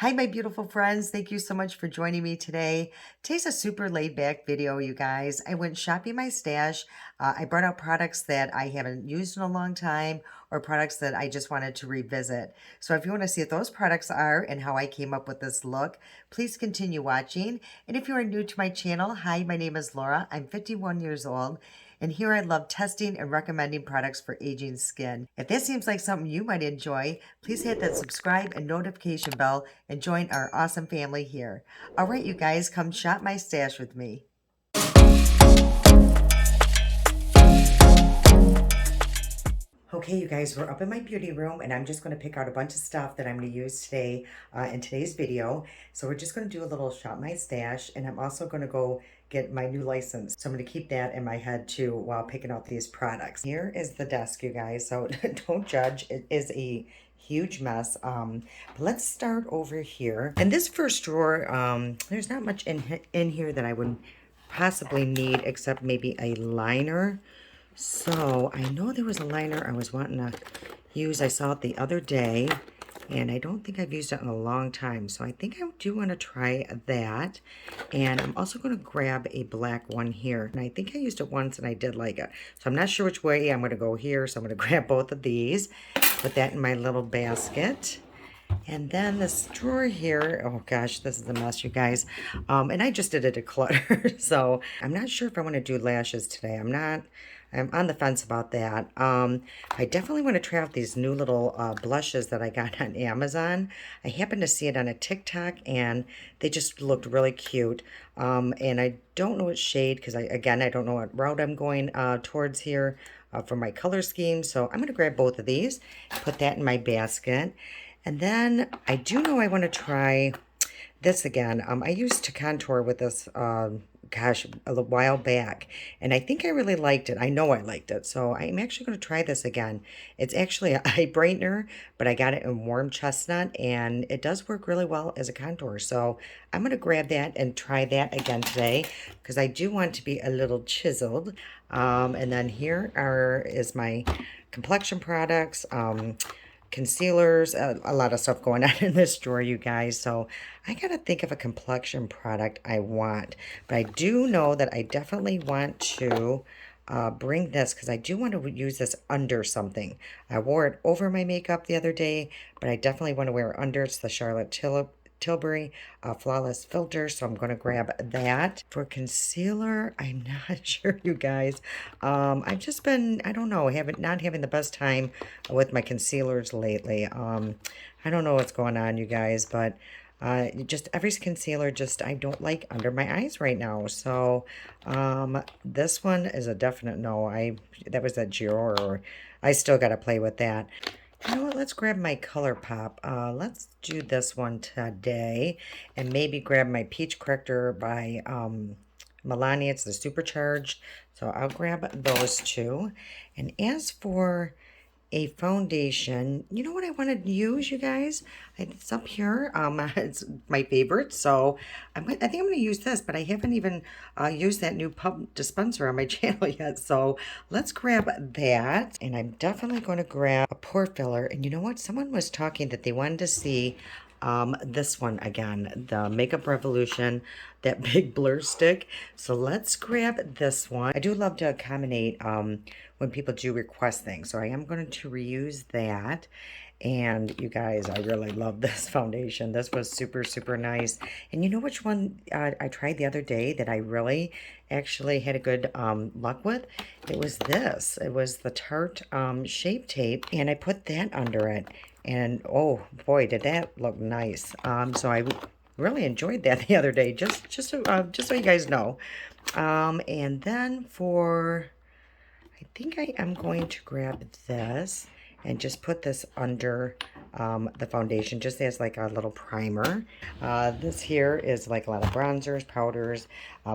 Hi, my beautiful friends. Thank you so much for joining me today. Today's a super laid back video, you guys. I went shopping my stash. I brought out products that I haven't used in a long time or products that I just wanted to revisit. So if you want to see what those products are and how I came up with this look, please continue watching. And if you are new to my channel, hi, my name is Laura. I'm 51 years old. And here I love testing and recommending products for aging skin. If that seems like something you might enjoy, please hit that subscribe and notification bell and join our awesome family here. All right, you guys, come shop my stash with me. Okay, you guys, we're up in my beauty room and I'm just going to pick out a bunch of stuff that I'm going to use today in today's video. So we're just going to do a little shop my stash, and I'm also going to go get my new license. So I'm going to keep that in my head too while picking out these products. Here is the desk, you guys, so don't judge. It is a huge mess. But let's start over here. In this first drawer, there's not much in here that I would possibly need except maybe a liner. So I know there was a liner I was wanting to use. I saw it the other day, and I don't think I've used it in a long time. So I think I do want to try that. And I'm also going to grab a black one here. And I think I used it once and I did like it. So I'm not sure which way I'm going to go here. So I'm going to grab both of these, put that in my little basket. And then this drawer here, oh gosh, this is a mess, you guys. And I just did a declutter. So I'm not sure if I want to do lashes today. I'm on the fence about that. I definitely want to try out these new little blushes that I got on Amazon. I happened to see it on a TikTok and they just looked really cute. And I don't know what shade, because I don't know what route I'm going towards here for my color scheme. So I'm going to grab both of these, put that in my basket. And then I do know I want to try this again. I used to contour with this, gosh, a little while back, and I think I really liked it. I know I liked it, so I'm actually going to try this again. It's actually an eye brightener, but I got it in warm chestnut, and it does work really well as a contour. So I'm going to grab that and try that again today, because I do want to be a little chiseled. And then here is my complexion products. Concealers, a lot of stuff going on in this drawer, you guys. So I gotta think of a complexion product I want. But I do know that I definitely want to bring this, because I do want to use this under something. I wore it over my makeup the other day, but I definitely want to wear it under. It's the Charlotte Tilbury Flawless Filter, so I'm going to grab that. For concealer, I'm not sure, you guys. I've just been, I don't know, not having the best time with my concealers lately. I don't know what's going on, you guys, but just every concealer, just I don't like under my eyes right now. So this one is a definite no. That was that Gior. I still got to play with that. You know what? Let's grab my ColourPop. Let's do this one today, and maybe grab my Peach Corrector by Milani. It's the Supercharged. So I'll grab those two. And as for a foundation, you know what I want to use, you guys? It's up here. It's my favorite, so I think I'm going to use this, but I haven't even used that new pub dispenser on my channel yet. So let's grab that, and I'm definitely going to grab a pore filler. And you know what? Someone was talking that they wanted to see this one again, the Makeup Revolution, that big blur stick. So let's grab this one. I do love to accommodate when people do request things, so I am going to reuse that. And you guys, I really love this foundation. This was super, super nice. And you know which one I tried the other day that I really actually had a good luck with? It was this. It was the Tarte Shape Tape, and I put that under it. And oh boy, did that look nice. So I really enjoyed that the other day, just so you guys know. And then I think I am going to grab this and just put this under the foundation, just as like a little primer. This here is like a lot of bronzers, powders,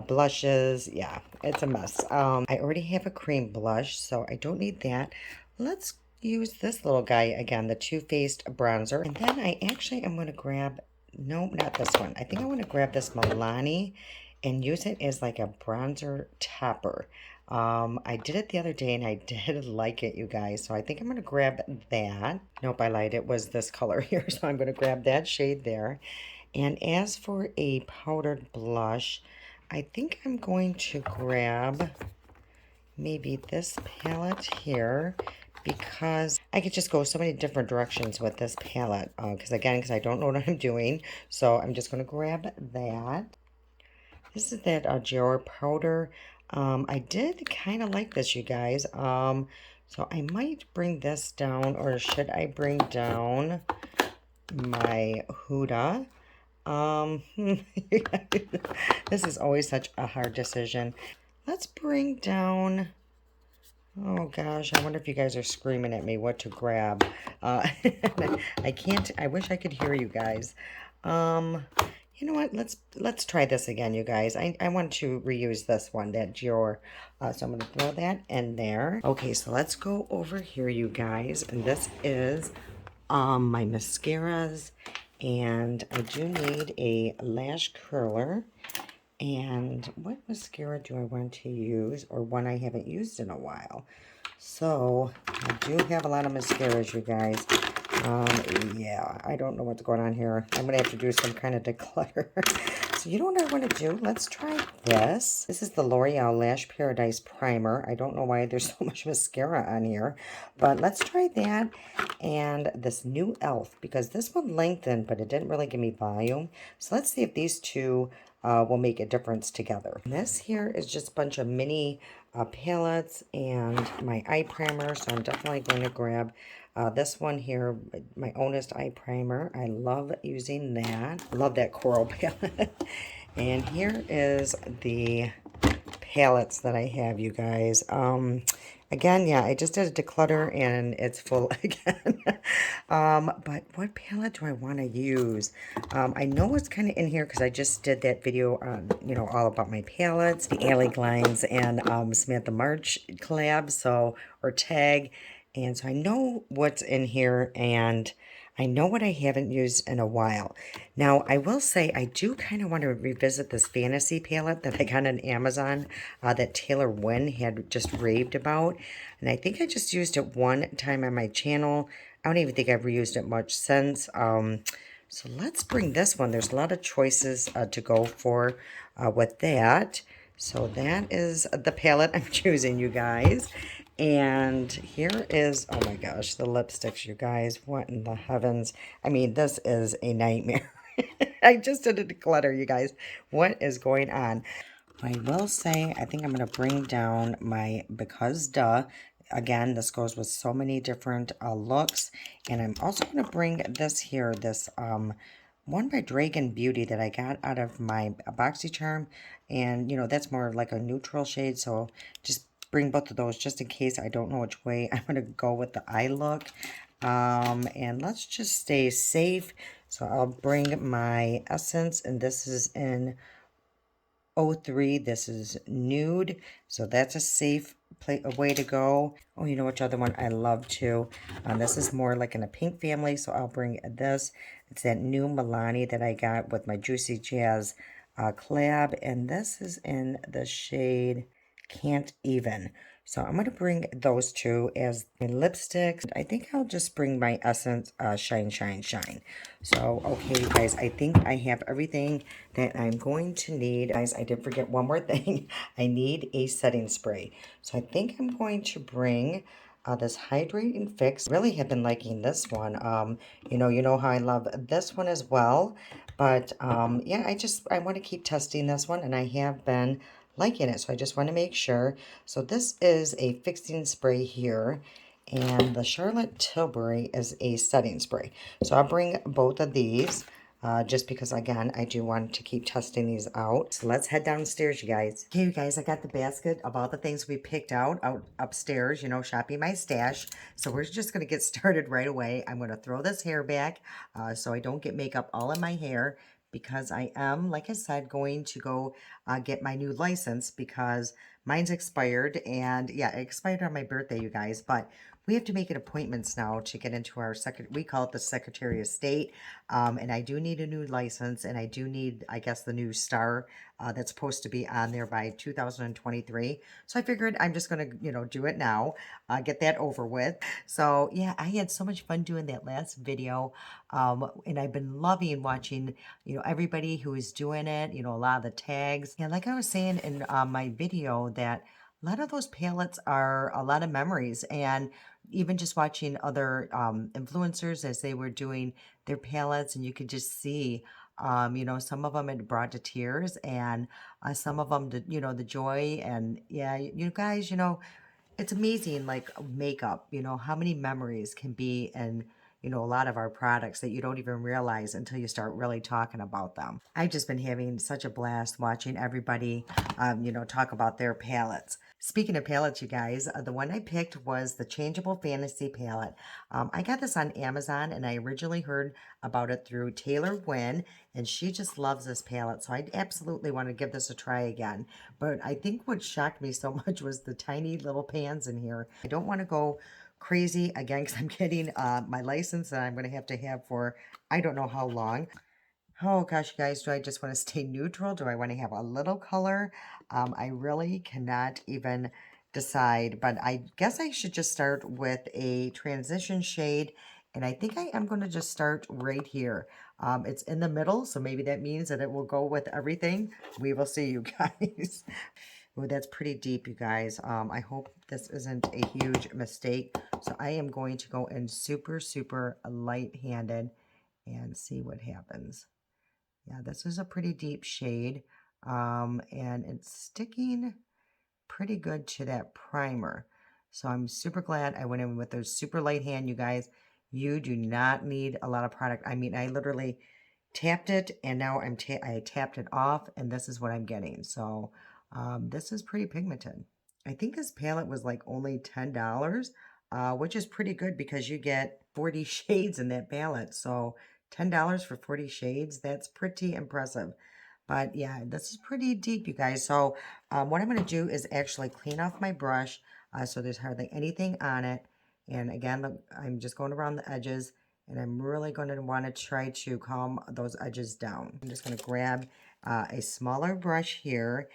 blushes. Yeah, it's a mess. I already have a cream blush, so I don't need that. Let's use this little guy again, the Too Faced bronzer. And then I actually am going to grab, no, not this one. I think I want to grab this Milani and use it as like a bronzer topper. I did it the other day and I did like it, you guys. So I think I'm going to grab that. Nope, I lied. It was this color here. So I'm going to grab that shade there. And as for a powdered blush, I think I'm going to grab maybe this palette here because I could just go so many different directions with this palette. Because I don't know what I'm doing. So I'm just going to grab that. This is that Dior powder. I did kind of like this, you guys. So I might bring this down, or should I bring down my Huda? This is always such a hard decision. Let's bring down, oh gosh, I wonder if you guys are screaming at me what to grab. I can't, I wish I could hear you guys. Um, you know what, let's try this again, you guys. I want to reuse this one, that Dior. So I'm going to throw that in there. Okay, so let's go over here, you guys. And this is my mascaras. And I do need a lash curler. And what mascara do I want to use, or one I haven't used in a while? So I do have a lot of mascaras, you guys. Yeah, I don't know what's going on here. I'm gonna have to do some kind of declutter. So you know what I want to do? Let's try this. This is the L'Oreal Lash Paradise Primer. I don't know why there's so much mascara on here, but let's try that. And this new e.l.f. because this one lengthened, but it didn't really give me volume. So let's see if these two will make a difference together. And this here is just a bunch of mini palettes and my eye primer. So I'm definitely going to grab this one here, my Honest Eye Primer. I love using that. Love that coral palette. And here is the palettes that I have, you guys. Again, yeah, I just did a declutter and it's full again. But what palette do I want to use? I know it's kind of in here because I just did that video on, you know, all about my palettes, the Alley Glines and Samantha March collab, so, or tag. And so I know what's in here and I know what I haven't used in a while. Now, I will say I do kind of want to revisit this fantasy palette that I got on Amazon that Taylor Wynn had just raved about. And I think I just used it one time on my channel. I don't even think I've reused it much since. So let's bring this one. There's a lot of choices to go for with that. So that is the palette I'm choosing, you guys. And here is, oh my gosh, the lipsticks, you guys. What in the heavens? I mean, this is a nightmare. I just did a declutter, you guys. What is going on? I will say, I think I'm going to bring down my Because Duh. Again, this goes with so many different looks. And I'm also going to bring this here, this one by Dragon Beauty that I got out of my BoxyCharm. And, you know, that's more like a neutral shade. So just bring both of those just in case I don't know which way I'm going to go with the eye look. And let's just stay safe. So I'll bring my Essence, and this is in 03. This is Nude. So that's a safe way to go. Oh, you know which other one I love too? This is more like in a pink family, so I'll bring this. It's that new Milani that I got with my Juicy Jazz collab, and this is in the shade Can't Even. So I'm going to bring those two as my lipsticks. I think I'll just bring my Essence Shine, Shine, Shine. So, okay, you guys, I think I have everything that I'm going to need. Guys, I did forget one more thing. I need a setting spray. So I think I'm going to bring this Hydrate and Fix. Really have been liking this one. You know how I love this one as well. But yeah, I want to keep testing this one, and I have been liking it. So I just want to make sure. So this is a fixing spray here. And the Charlotte Tilbury is a setting spray. So I'll bring both of these. Just because, again, I do want to keep testing these out. So let's head downstairs, you guys. Okay, you guys, I got the basket of all the things we picked out upstairs, you know, shopping my stash. So we're just going to get started right away. I'm going to throw this hair back so I don't get makeup all in my hair, because I am, like I said, going to go get my new license because mine's expired. And yeah, it expired on my birthday, you guys. But we have to make it appointments now to get into our we call it the Secretary of State. And I do need a new license, and I do need, I guess, the new star that's supposed to be on there by 2023. So I figured I'm just going to, do it now, get that over with. So yeah, I had so much fun doing that last video. And I've been loving watching, everybody who is doing it, a lot of the tags. And like I was saying in my video, that a lot of those palettes are a lot of memories, and even just watching other influencers as they were doing their palettes, and you could just see, some of them it brought to tears, and some of them, the joy, and yeah, you guys, it's amazing, like makeup, how many memories can be in, a lot of our products that you don't even realize until you start really talking about them. I've just been having such a blast watching everybody, talk about their palettes. Speaking of palettes, you guys, the one I picked was the Changeable Fantasy palette. I got this on Amazon, and I originally heard about it through Taylor Wynn, and she just loves this palette, so I absolutely want to give this a try again. But I think what shocked me so much was the tiny little pans in here. I don't want to go crazy again because I'm getting my license that I'm going to have for I don't know how long. Oh gosh, guys, do I just want to stay neutral? Do I want to have a little color? I really cannot even decide, but I guess I should just start with a transition shade, and I think I am going to just start right here. It's in the middle, so maybe that means that it will go with everything. We will see, you guys. Oh, that's pretty deep, you guys. I hope this isn't a huge mistake. So I am going to go in super, super light-handed and see what happens. Yeah, this is a pretty deep shade, and it's sticking pretty good to that primer. So I'm super glad I went in with those super light hand, you guys. You do not need a lot of product. I mean, I literally tapped it, and now I tapped it off, and this is what I'm getting. So this is pretty pigmented. I think this palette was like only $10, which is pretty good because you get 40 shades in that palette. So $10 for 40 shades, that's pretty impressive. But yeah, this is pretty deep, you guys. So what I'm going to do is actually clean off my brush so there's hardly anything on it. And again, look, I'm just going around the edges, and I'm really going to want to try to calm those edges down. I'm just going to grab a smaller brush here,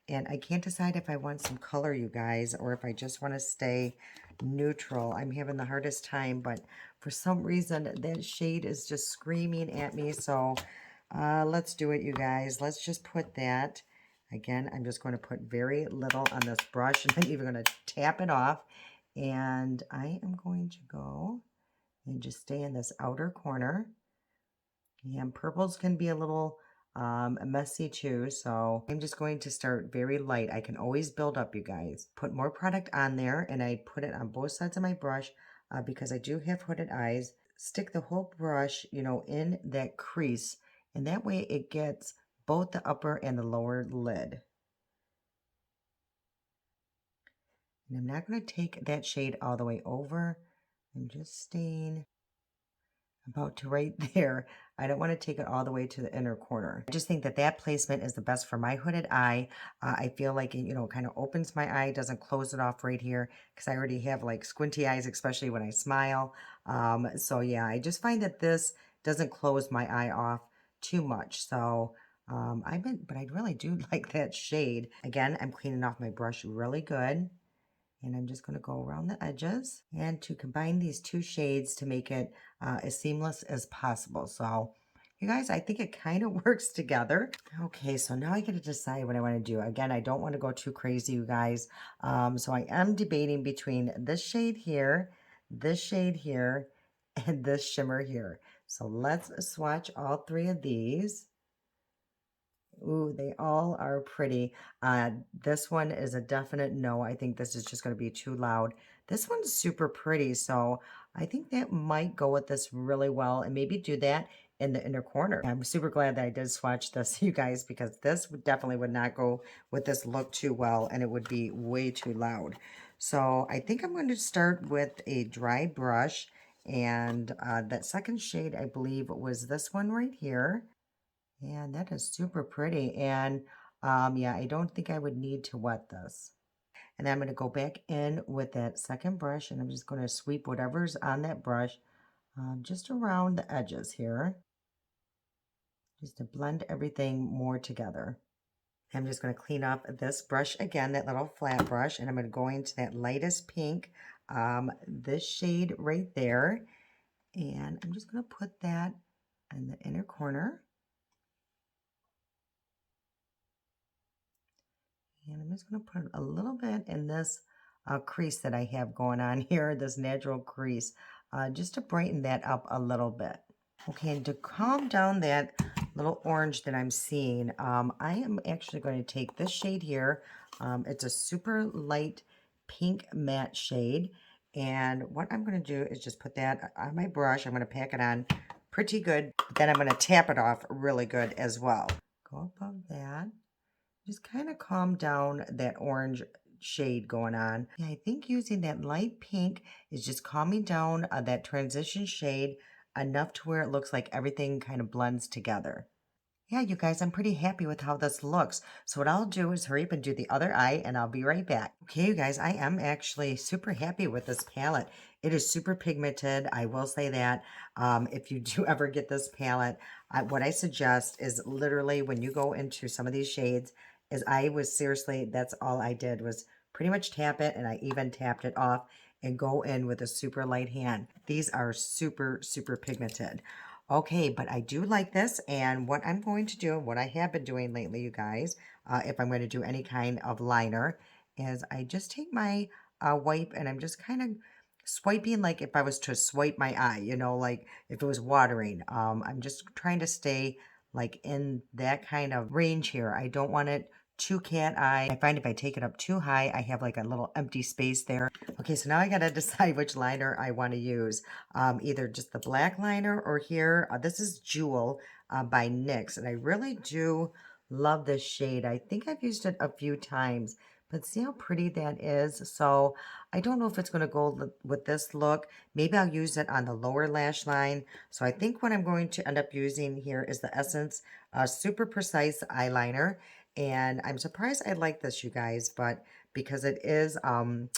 and I can't decide if I want some color, you guys, or if I just want to stay neutral. I'm having the hardest time, but for some reason that shade is just screaming at me. So let's do it, you guys. Let's just put that. Again, I'm just going to put very little on this brush, and I'm even going to tap it off. And I am going to go and just stay in this outer corner. And purples can be a little messy too, so I'm just going to start very light. I can always build up, you guys. Put more product on there, and I put it on both sides of my brush because I do have hooded eyes. Stick the whole brush, in that crease, and that way it gets both the upper and the lower lid. And I'm not going to take that shade all the way over. I'm just staying about to right there. I don't want to take it all the way to the inner corner. I just think that that placement is the best for my hooded eye. I feel like it, kind of opens my eye, doesn't close it off right here because I already have like squinty eyes, especially when I smile. So yeah, I just find that this doesn't close my eye off too much. So but I really do like that shade. Again, I'm cleaning off my brush really good. And I'm just going to go around the edges and to combine these two shades to make it as seamless as possible. So you guys, I think it kind of works together. Okay, so now I get to decide what I want to do. Again, I don't want to go too crazy, you guys. So I am debating between this shade here, and this shimmer here. So let's swatch all three of these. Ooh, they all are pretty. This one is a definite no. I think this is just going to be too loud. This one's super pretty, so I think that might go with this really well, and maybe do that in the inner corner. I'm super glad that I did swatch this, you guys, because this definitely would not go with this look too well, and it would be way too loud. So I think I'm going to start with a dry brush, and that second shade, I believe, was this one right here. And that is super pretty. And yeah, I don't think I would need to wet this. And then I'm going to go back in with that second brush, and I'm just going to sweep whatever's on that brush just around the edges here, just to blend everything more together. I'm just going to clean up this brush again, that little flat brush, and I'm going to go into that lightest pink, this shade right there, and I'm just going to put that in the inner corner. And I'm just going to put a little bit in this crease that I have going on here, this natural crease, just to brighten that up a little bit. Okay, and to calm down that little orange that I'm seeing, I am actually going to take this shade here. It's a super light pink matte shade. And what I'm going to do is just put that on my brush. I'm going to pack it on pretty good. But then I'm going to tap it off really good as well. Go above that. Just kind of calm down that orange shade going on. Yeah, I think using that light pink is just calming down that transition shade enough to where it looks like everything kind of blends together. Yeah, you guys, I'm pretty happy with how this looks. So what I'll do is hurry up and do the other eye, and I'll be right back. Okay, you guys, I am actually super happy with this palette. It is super pigmented. I will say that. If you do ever get this palette, what I suggest is literally when you go into some of these shades, is I was seriously, that's all I did was pretty much tap it, and I even tapped it off and go in with a super light hand. These are super, super pigmented. Okay, but I do like this, and what I'm going to do, what I have been doing lately, you guys, if I'm going to do any kind of liner, is I just take my wipe and I'm just kind of swiping like if I was to swipe my eye, you know, like if it was watering. I'm just trying to stay like in that kind of range here. I don't want it too cat eye. I find if I take it up too high, I have like a little empty space there. Okay, so now I gotta decide which liner I want to use. Either just the black liner or here, this is Jewel by NYX, and I really do love this shade. I think I've used it a few times, but see how pretty that is? So I don't know if it's going to go with this look. Maybe I'll use it on the lower lash line. So I think what I'm going to end up using here is the Essence Super Precise Eyeliner. And I'm surprised I like this, you guys, but because it is one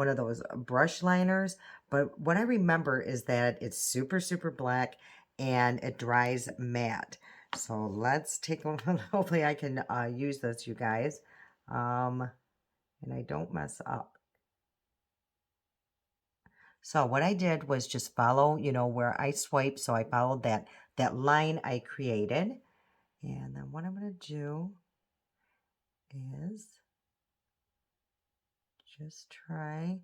of those brush liners. But what I remember is that it's super, super black and it dries matte. So let's take a look. Hopefully I can use this, you guys. And I don't mess up. So what I did was just follow, you know, where I swipe. So I followed that line I created. And then what I'm going to do is just try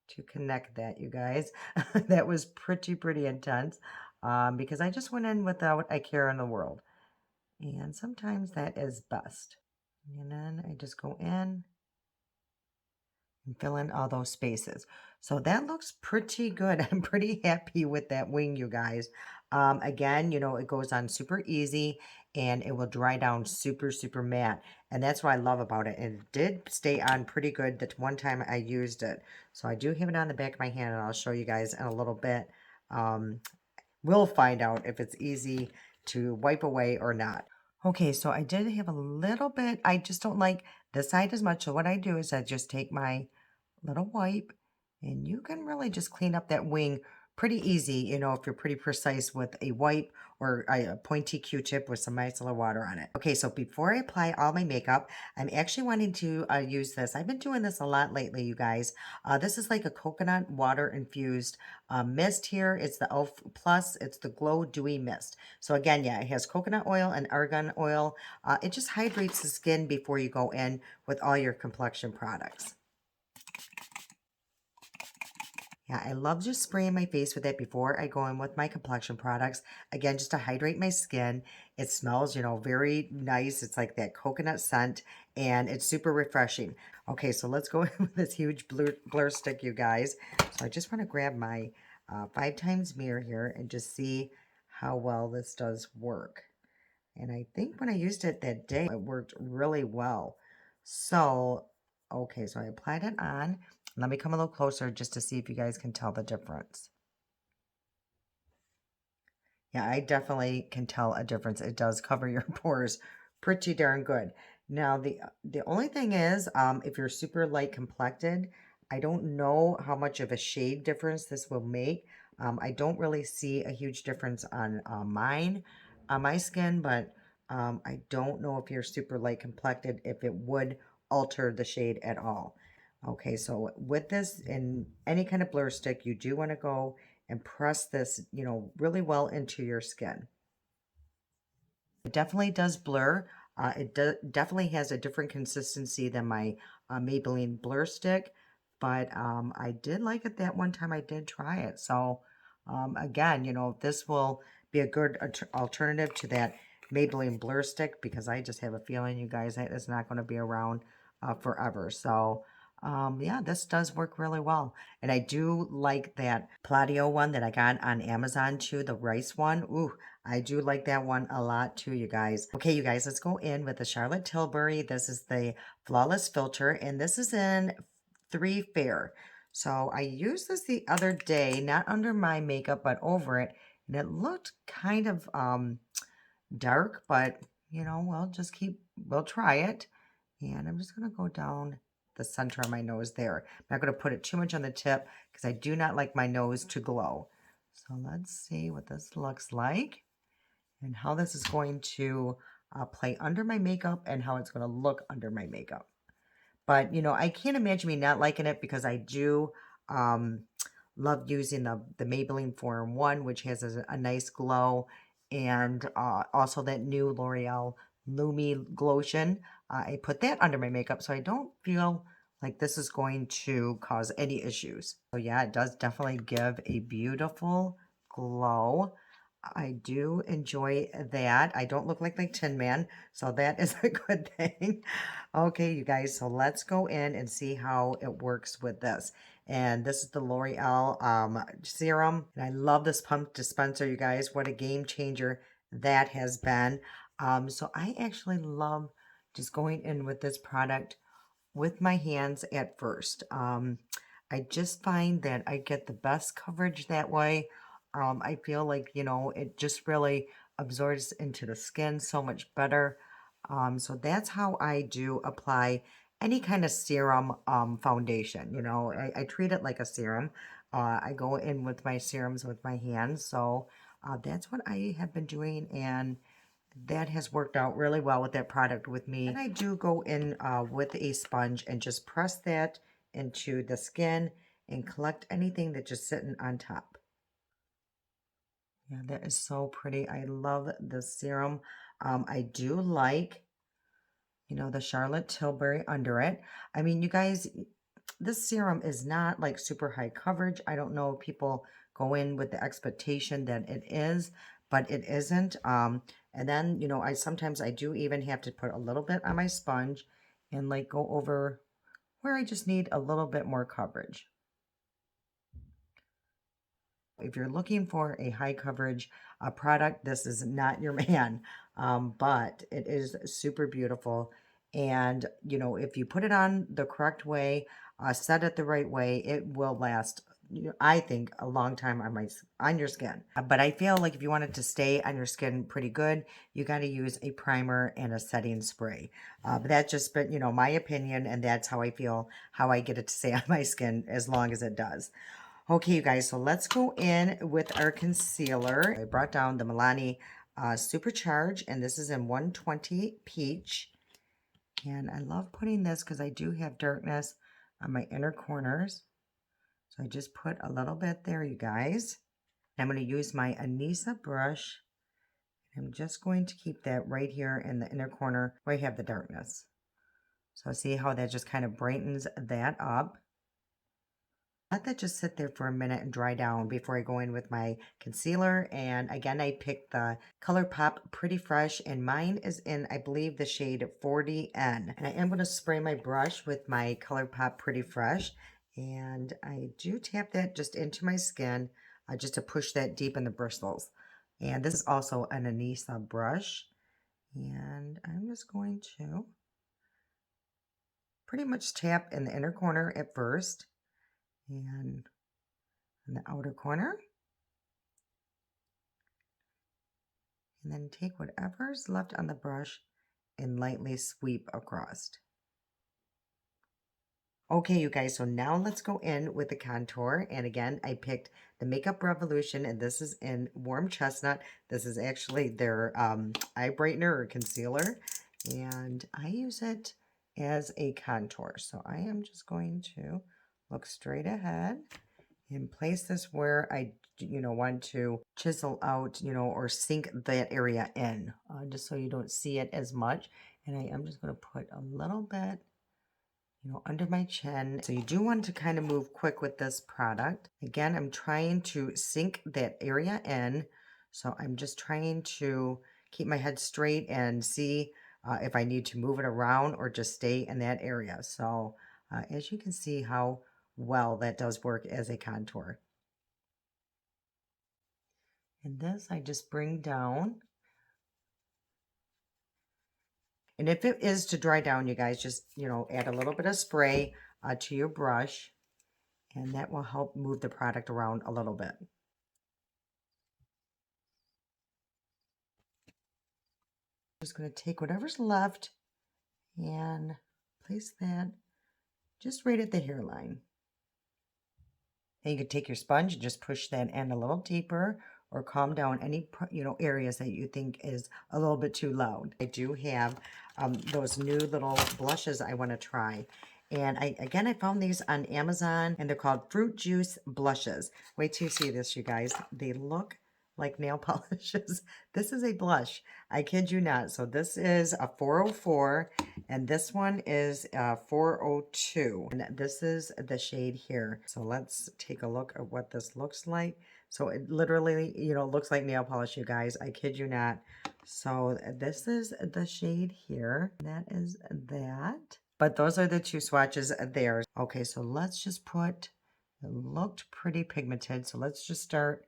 to connect that, you guys. That was pretty intense because I just went in without a care in the world. And sometimes that is best. And then I just go in and fill in all those spaces. So that looks pretty good. I'm pretty happy with that wing, you guys. Again, you know, it goes on super easy and it will dry down super, super matte. And that's what I love about it. And it did stay on pretty good that one time I used it. So I do have it on the back of my hand and I'll show you guys in a little bit. We'll find out if it's easy to wipe away or not. Okay, so I did have a little bit, I just don't like this side as much. So what I do is I just take my little wipe and you can really just clean up that wing pretty easy, you know, if you're pretty precise with a wipe or a pointy Q-tip with some micellar water on it. Okay, so before I apply all my makeup, I'm actually wanting to use this. I've been doing this a lot lately, you guys. This is like a coconut water infused mist here. It's the e.l.f. Plus. It's the Glow Dewy Mist. So again, yeah, it has coconut oil and argan oil. It just hydrates the skin before you go in with all your complexion products. Yeah, I love just spraying my face with it before I go in with my complexion products. Again, just to hydrate my skin. It smells, you know, very nice. It's like that coconut scent and it's super refreshing. Okay, so let's go in with this huge blur stick, you guys. So I just want to grab my 5 times mirror here and just see how well this does work. And I think when I used it that day, it worked really well. So, okay, so I applied it on. Let me come a little closer just to see if you guys can tell the difference. Yeah, I definitely can tell a difference. It does cover your pores pretty darn good. Now, the only thing is, if you're super light complected, I don't know how much of a shade difference this will make. I don't really see a huge difference on on my skin, but I don't know if you're super light complected, if it would alter the shade at all. Okay, so with this in any kind of blur stick, you do want to go and press this, really well into your skin. It definitely does blur. Definitely has a different consistency than my Maybelline Blur Stick, but I did like it that one time I did try it. So again, this will be a good alternative to that Maybelline Blur Stick because I just have a feeling, you guys, that it's not going to be around forever. So yeah, this does work really well. And I do like that Palladio one that I got on Amazon too, the rice one. Ooh, I do like that one a lot too, you guys. Okay, you guys, let's go in with the Charlotte Tilbury. This is the Flawless Filter, and this is in 3 Fair. So I used this the other day, not under my makeup, but over it, and it looked kind of dark, but we'll try it. And I'm just gonna go down the center of my nose there. I'm not gonna put it too much on the tip because I do not like my nose to glow. So let's see what this looks like and how this is going to play under my makeup and how it's going to look under my makeup. But, I can't imagine me not liking it because I do um, love using the Maybelline 4-in-1, which has a nice glow, and also that new L'Oreal Lumi Glotion. I put that under my makeup, so I don't feel like this is going to cause any issues. So yeah, it does definitely give a beautiful glow. I do enjoy that. I don't look like Tin Man, so that is a good thing. Okay, you guys, so let's go in and see how it works with this. And this is the L'Oreal serum. And I love this pump dispenser, you guys. What a game changer that has been. So I actually love just going in with this product with my hands at first. I just find that I get the best coverage that way. I feel like, it just really absorbs into the skin so much better. So that's how I do apply any kind of serum foundation. I treat it like a serum. I go in with my serums with my hands. So that's what I have been doing. And that has worked out really well with that product with me. And I do go in with a sponge and just press that into the skin and collect anything that's just sitting on top. Yeah, that is so pretty. I love the serum. I do like, the Charlotte Tilbury under it. I mean, you guys, this serum is not like super high coverage. I don't know if people go in with the expectation that it is, but it isn't. And then, I do even have to put a little bit on my sponge and like go over where I just need a little bit more coverage. If you're looking for a high coverage product, this is not your man, but it is super beautiful. And, if you put it on the correct way, set it the right way, it will last, I think, a long time on on your skin. But I feel like if you want it to stay on your skin pretty good, you got to use a primer and a setting spray. But that's just been, my opinion, and that's how I feel, how I get it to stay on my skin as long as it does. Okay, you guys, so let's go in with our concealer. I brought down the Milani Supercharge, and this is in 120 Peach. And I love putting this because I do have darkness on my inner corners. So I just put a little bit there, you guys. I'm going to use my Anisa brush. I'm just going to keep that right here in the inner corner where I have the darkness. So see how that just kind of brightens that up. Let that just sit there for a minute and dry down before I go in with my concealer. And again, I picked the ColourPop Pretty Fresh, and mine is in, I believe, the shade 40N. And I am going to spray my brush with my ColourPop Pretty Fresh. And I do tap that just into my skin, just to push that deep in the bristles. And this is also an Anisa brush. And I'm just going to pretty much tap in the inner corner at first. And in the outer corner. And then take whatever's left on the brush and lightly sweep across. Okay, you guys, so now let's go in with the contour. And again, I picked the Makeup Revolution, and this is in Warm Chestnut. This is actually their eye brightener or concealer, and I use it as a contour. So I am just going to look straight ahead and place this where I, want to chisel out, or sink that area in, just so you don't see it as much. And I am just going to put a little bit under my chin. So you do want to kind of move quick with this product. Again, I'm trying to sink that area in. So I'm just trying to keep my head straight and see if I need to move it around or just stay in that area. So as you can see how well that does work as a contour. And this I just bring down. And if it is to dry down, you guys just, add a little bit of spray to your brush, and that will help move the product around a little bit. Just going to take whatever's left and place that just right at the hairline. And you could take your sponge and just push that in a little deeper, or calm down any areas that you think is a little bit too loud. I do have those new little blushes I want to try. And I found these on Amazon, and they're called Fruit Juice Blushes. Wait till you see this, you guys. They look like nail polishes. This is a blush. I kid you not. So this is a 404, and this one is a 402. And this is the shade here. So let's take a look at what this looks like. So it literally, looks like nail polish, you guys. I kid you not. So this is the shade here. That is that. But those are the two swatches there. Okay, so let's just put, it looked pretty pigmented. So let's just start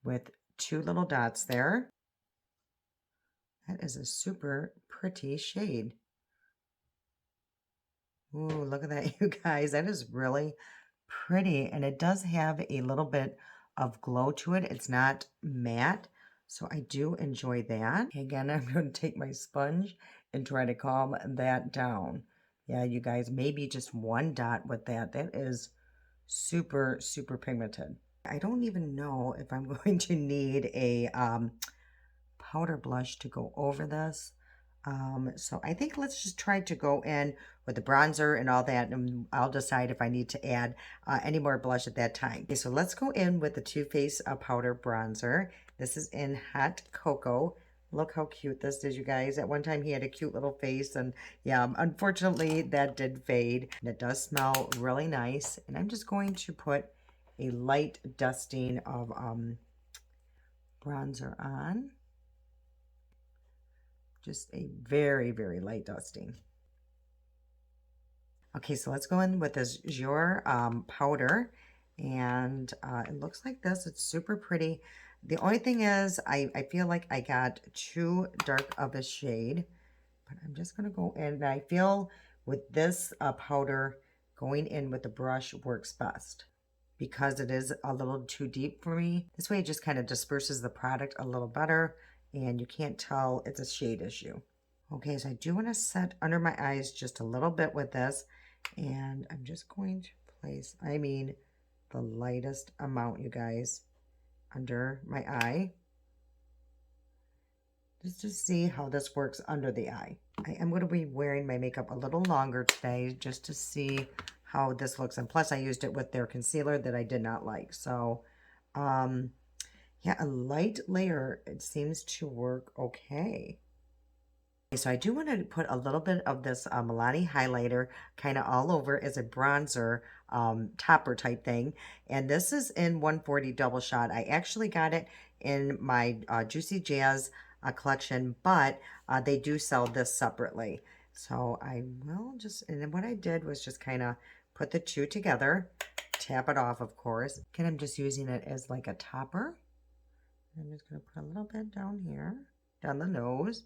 with 2 little dots there. That is a super pretty shade. Ooh, look at that, you guys. That is really pretty. And it does have a little bit of glow to it. It's not matte. So I do enjoy that. Again, I'm going to take my sponge and try to calm that down. Yeah, you guys, maybe just 1 dot with that. That is super, super pigmented. I don't even know if I'm going to need a powder blush to go over this. So I think let's just try to go in with the bronzer and all that, and I'll decide if I need to add any more blush at that time. Okay, so let's go in with the Too Faced powder bronzer. This is in Hot Cocoa. Look how cute this is, you guys. At one time he had a cute little face, and yeah, unfortunately that did fade. And it does smell really nice. And I'm just going to put a light dusting of bronzer on. Just a very, very light dusting. Okay, so let's go in with this Jour powder. And it looks like this. It's super pretty. The only thing is, I feel like I got too dark of a shade. But I'm just going to go in. And I feel with this powder, going in with the brush works best, because it is a little too deep for me. This way it just kind of disperses the product a little better, and you can't tell it's a shade issue. Okay, so I do want to set under my eyes just a little bit with this, and I'm just going to place, the lightest amount, you guys, under my eye, just to see how this works under the eye. I am going to be wearing my makeup a little longer today just to see how this looks, and plus I used it with their concealer that I did not like. So yeah, a light layer, it seems to work okay. So I do want to put a little bit of this Milani highlighter kind of all over as a bronzer topper type thing. And this is in 140 double shot. I actually got it in my Juicy Jazz collection, but they do sell this separately. So I will just, and then what I did was just kind of put the two together, tap it off, of course. Again, I'm just using it as like a topper. I'm just going to put a little bit down here, down the nose.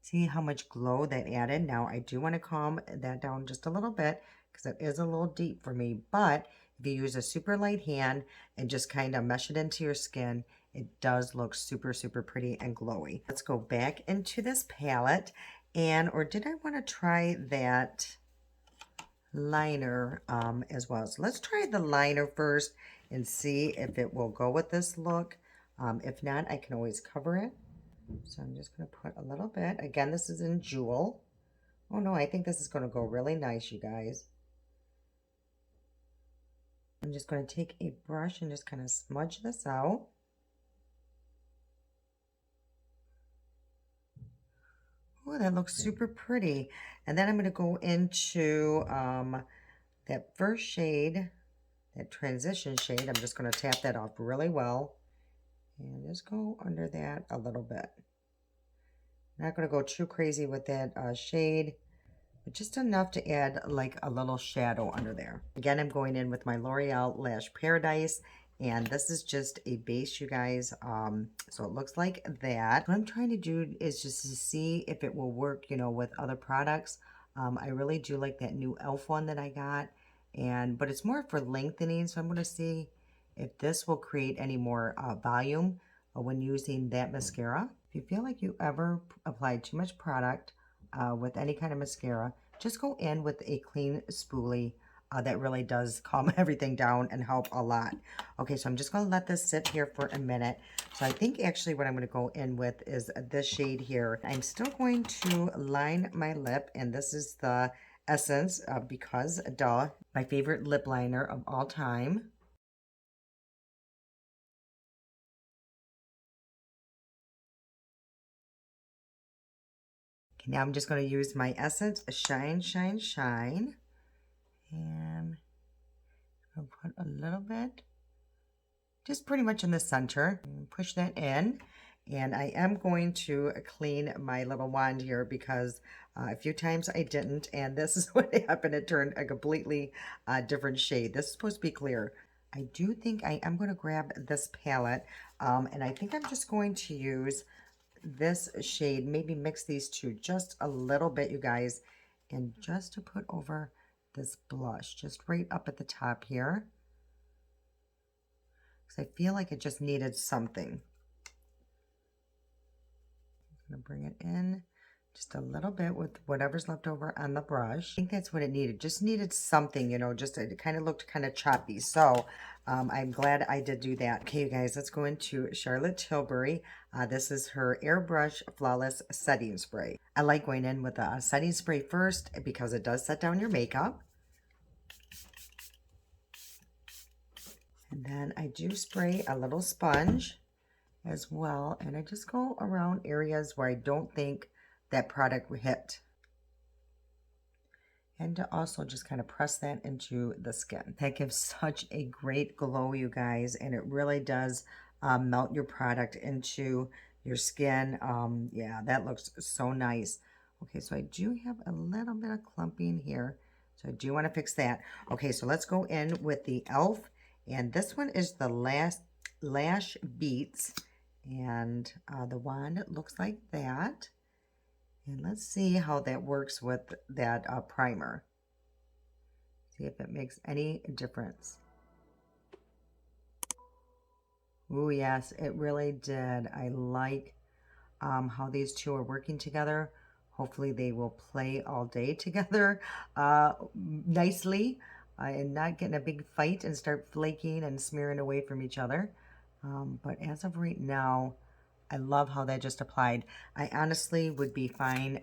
See how much glow that added? Now I do want to calm that down just a little bit because it is a little deep for me. But if you use a super light hand and just kind of mesh it into your skin, it does look super, super pretty and glowy. Let's go back into this palette. And, or did I want to try that liner as well? So let's try the liner first and see if it will go with this look. If not, I can always cover it. So I'm just going to put a little bit. Again, this is in Jewel. Oh no, I think this is going to go really nice, you guys. I'm just going to take a brush and just kind of smudge this out. Oh, that looks super pretty. And then I'm going to go into that first shade, that transition shade. I'm just going to tap that off really well. And just go under that a little bit. Not going to go too crazy with that shade, but just enough to add like a little shadow under there. Again, I'm going in with my L'Oreal Lash Paradise, and this is just a base, you guys. So it looks like that. What I'm trying to do is just to see if it will work, you know, with other products. I really do like that new e.l.f. one that I got, but it's more for lengthening, so I'm going to see if this will create any more volume when using that mascara. If you feel like you ever applied too much product with any kind of mascara, just go in with a clean spoolie. That really does calm everything down and help a lot. Okay, so I'm just going to let this sit here for a minute. So I think actually what I'm going to go in with is this shade here. I'm still going to line my lip, and this is the Essence Because Duh, my favorite lip liner of all time. Okay, now I'm just going to use my Essence Shine, Shine, Shine. And I'll put a little bit, just pretty much in the center. Push that in. And I am going to clean my little wand here because a few times I didn't. And this is what happened. It turned a completely different shade. This is supposed to be clear. I do think I am going to grab this palette. And I think I'm just going to use this shade, maybe mix these two just a little bit, you guys, and just to put over this blush, just right up at the top here, because I feel like it just needed something. I'm going to bring it in just a little bit with whatever's left over on the brush. I think that's what it needed. Just needed something, you know, just it kind of looked kind of choppy. So I'm glad I did do that. Okay, you guys, let's go into Charlotte Tilbury. This is her Airbrush Flawless Setting Spray. I like going in with a setting spray first because it does set down your makeup. And then I do spray a little sponge as well. And I just go around areas where I don't think that product hit, and to also just kind of press that into the skin. That gives such a great glow, you guys, and it really does melt your product into your skin. Yeah, that looks so nice. Okay, so I do have a little bit of clumping here, so I do want to fix that. Okay, so let's go in with the e.l.f. and this one is the Lash Beats, and the wand looks like that. And let's see how that works with that primer. See if it makes any difference. Oh yes, it really did. I like how these two are working together. Hopefully they will play all day together nicely and not get in a big fight and start flaking and smearing away from each other. But as of right now, I love how that just applied. I honestly would be fine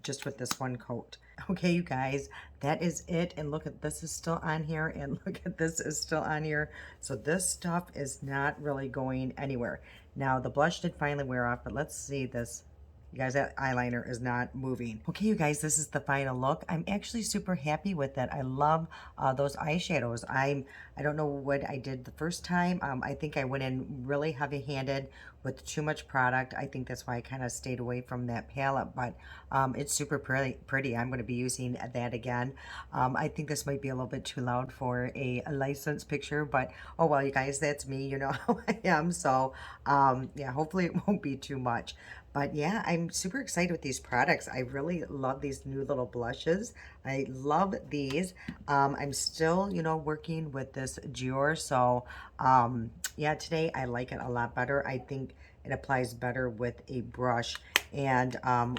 just with this one coat. Okay, you guys, that is it. And look at this is still on here, and look at this is still on here. So this stuff is not really going anywhere. Now the blush did finally wear off, but let's see this. You guys, that eyeliner is not moving. Okay, you guys, this is the final look. I'm actually super happy with it. I love those eyeshadows. I don't know what I did the first time. I think I went in really heavy-handed with too much product. I think that's why I kind of stayed away from that palette, but it's super pretty. I'm going to be using that again. I think this might be a little bit too loud for a licensed picture, but oh well, you guys, that's me. You know how I am. So yeah, hopefully it won't be too much. But yeah, I'm super excited with these products. I really love these new little blushes. I love these. I'm still, you know, working with this Dior, so Yeah, today I like it a lot better. I think it applies better with a brush. And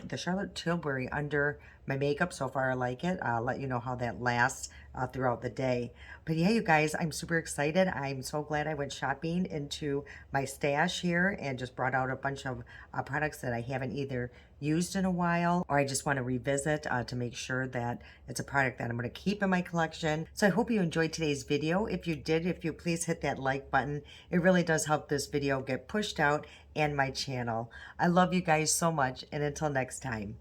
the Charlotte Tilbury under my makeup so far, I like it. I'll let you know how that lasts throughout the day. But yeah, you guys, I'm super excited. I'm so glad I went shopping into my stash here and just brought out a bunch of products that I haven't either used in a while or I just want to revisit to make sure that it's a product that I'm going to keep in my collection. So I hope you enjoyed today's video. If you did, if you please hit that like button, it really does help this video get pushed out and my channel. I love you guys so much, and until next time.